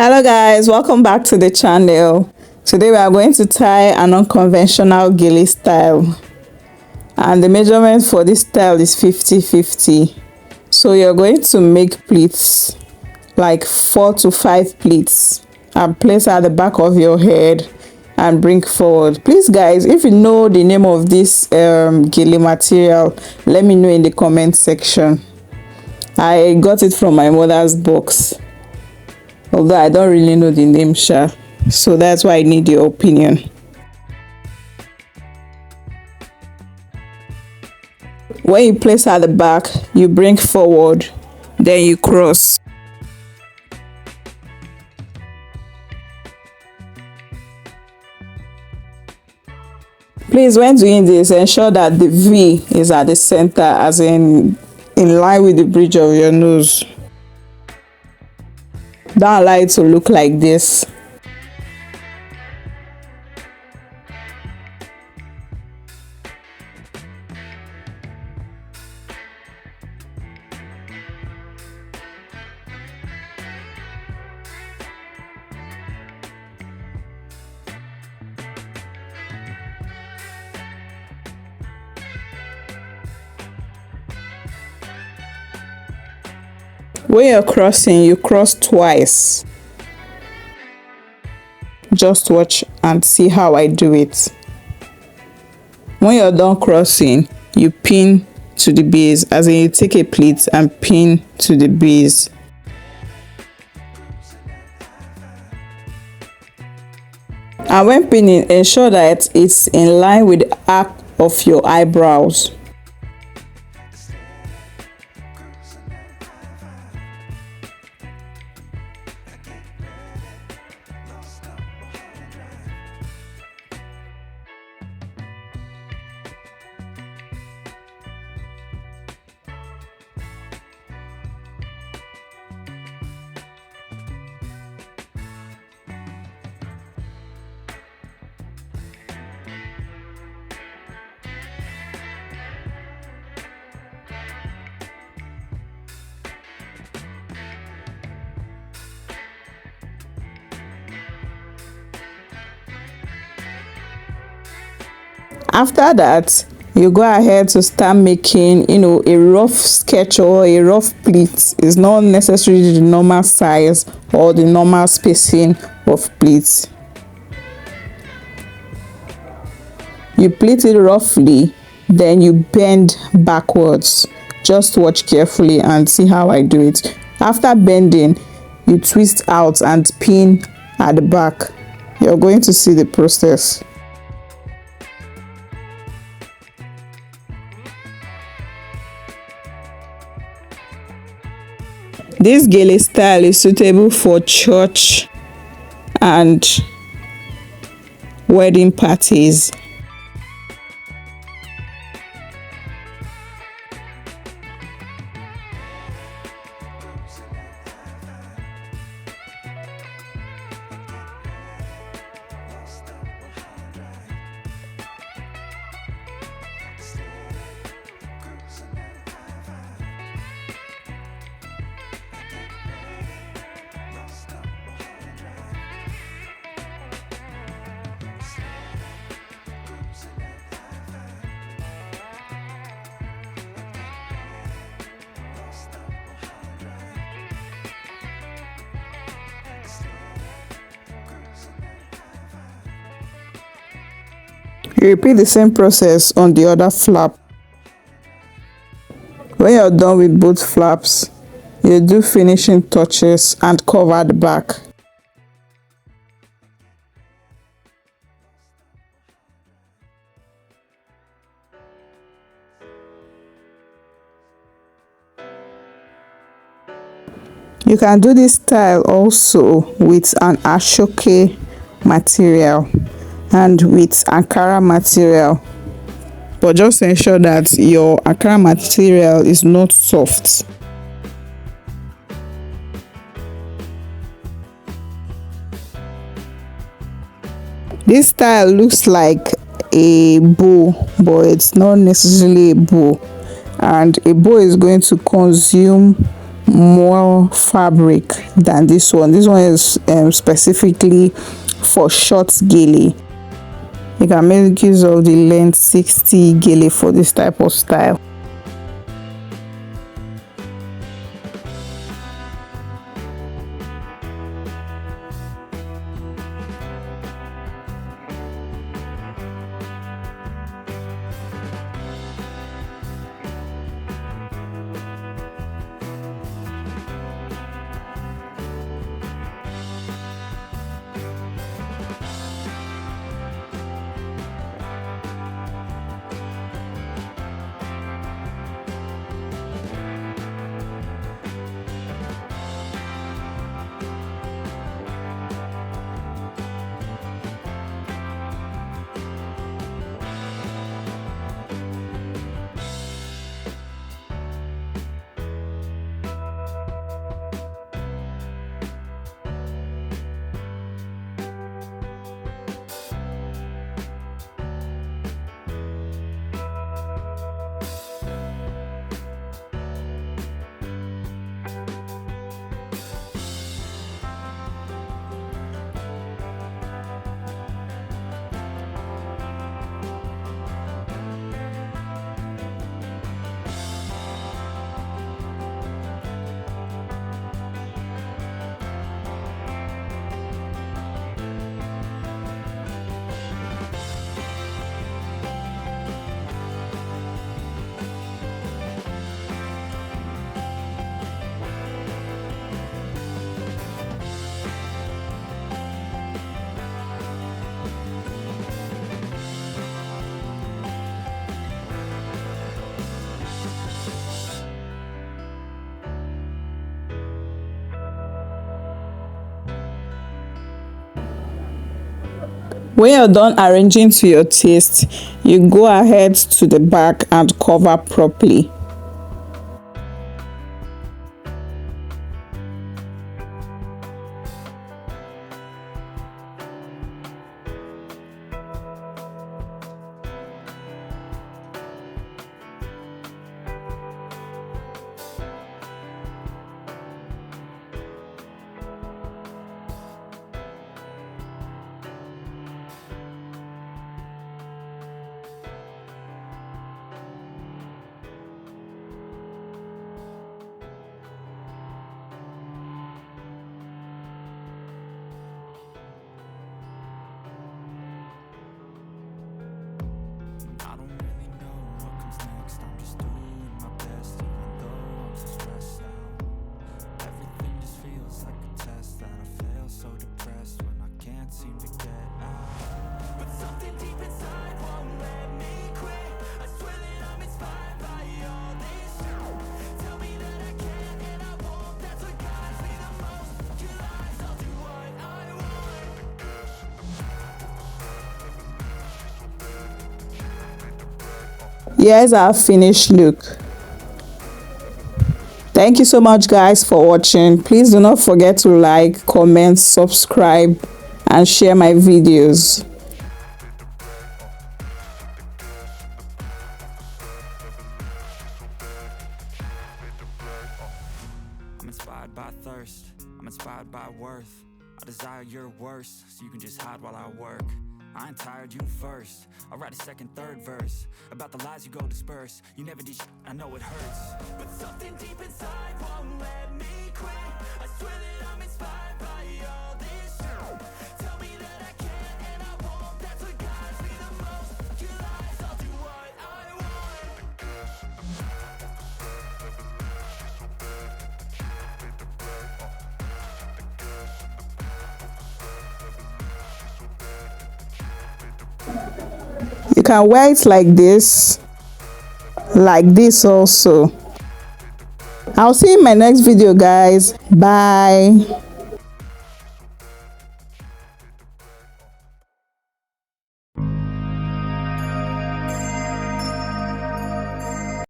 Hello guys, welcome back to the channel. Today we are going to tie an unconventional gele style, and the measurement for this style is 50-50. So you're going to make pleats, like 4 to 5 pleats, and place at the back of your head and bring forward. Please guys, if you know the name of this gele material, let me know in the comment section. I got it from my mother's box, although I don't really know the name, so that's why I need your opinion. When you place at the back, you bring forward, then you cross. Please, when doing this, ensure that the V is at the center, as in line with the bridge of your nose. Don't allow it to look like this. When you're crossing, you cross twice. Just watch and see how I do it. When you're done crossing, you pin to the base, as in you take a pleat and pin to the base. And when pinning, ensure that it's in line with the arc of your eyebrows. After that, you go ahead to start making, a rough sketch or a rough pleat. It's not necessarily the normal size or the normal spacing of pleats. You pleat it roughly, then you bend backwards. Just watch carefully and see how I do it. After bending, you twist out and pin at the back. You're going to see the process. This gele style is suitable for church and wedding parties. You repeat the same process on the other flap. When you're done with both flaps, you do finishing touches and cover the back. You can do this style also with an ashoke material and with Ankara material, but just ensure that your Ankara material is not soft. This style looks like a bow, but it's not necessarily a bow, and a bow is going to consume more fabric than this one. This one is specifically for short gele. You can make use of the length 60 gele for this type of style. When you're done arranging to your taste, you go ahead to the back and cover properly. Here's our finished look. Thank you so much guys for watching. Please do not forget to like, comment, subscribe and share my videos. I'm inspired by thirst, I'm inspired by worth. I desire your worst, so you can just hide while I work. I ain't tired, you first. I'll write a second, third verse about the lies you go disperse. You never did I know it hurts, but something deep inside won't let me quit. I swear that I'm inspired by all this shit. Tell me that I can and I won't. That's what guides me the most. Your lies, I'll do what I want. You can wear it like this also. I'll see you in my next video guys. Bye.